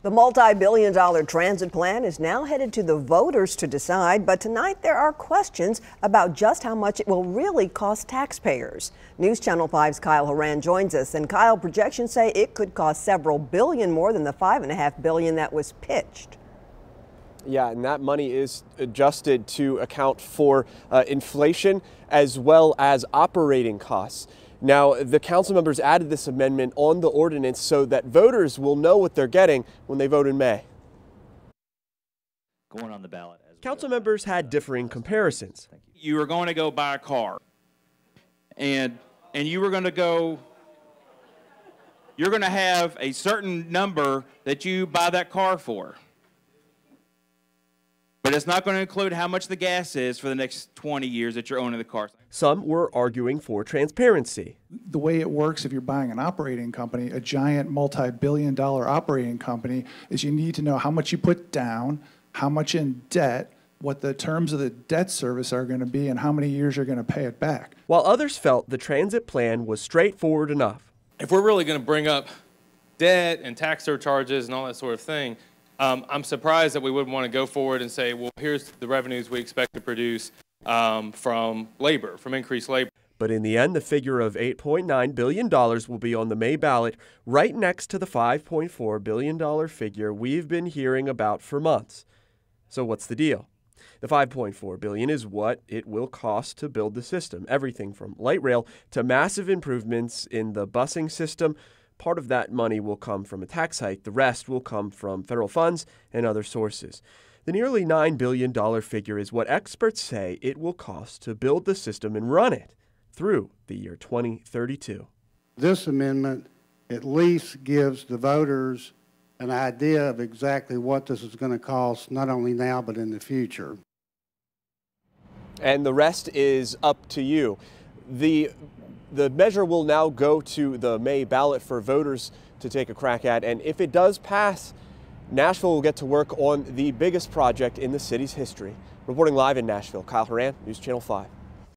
The multi-billion-dollar transit plan is now headed to the voters to decide, but tonight there are questions about just how much it will really cost taxpayers. News Channel 5's Kyle Horan joins us, and Kyle, projections say it could cost several billion more than the $5.5 billion that was pitched. Yeah, and that money is adjusted to account for inflation as well as operating costs. Now, the council members added this amendment on the ordinance so that voters will know what they're getting when they vote in May. Going on the ballot. Council members had differing comparisons. You were going to go buy a car, and you were going to go, you're going to have a certain number that you buy that car for. But it's not going to include how much the gas is for the next 20 years that you're owning the car. Some were arguing for transparency. The way it works if you're buying an operating company, a giant multi-billion-dollar operating company, is you need to know how much you put down, how much in debt, what the terms of the debt service are going to be, and how many years you're going to pay it back. While others felt the transit plan was straightforward enough. If we're really going to bring up debt and tax surcharges and all that sort of thing, I'm surprised that we wouldn't want to go forward and say, well, here's the revenues we expect to produce from labor, from increased labor. But in the end, the figure of $8.9 billion will be on the May ballot, right next to the $5.4 billion figure we've been hearing about for months. So what's the deal? The $5.4 billion is what it will cost to build the system, everything from light rail to massive improvements in the busing system. Part of that money will come from a tax hike. The rest will come from federal funds and other sources. The nearly $9 billion figure is what experts say it will cost to build the system and run it through the year 2032. This amendment at least gives the voters an idea of exactly what this is going to cost, not only now but in the future. And the rest is up to you. The measure will now go to the May ballot for voters to take a crack at, and if it does pass, Nashville will get to work on the biggest project in the city's history. Reporting live in Nashville, Kyle Horan, News Channel 5.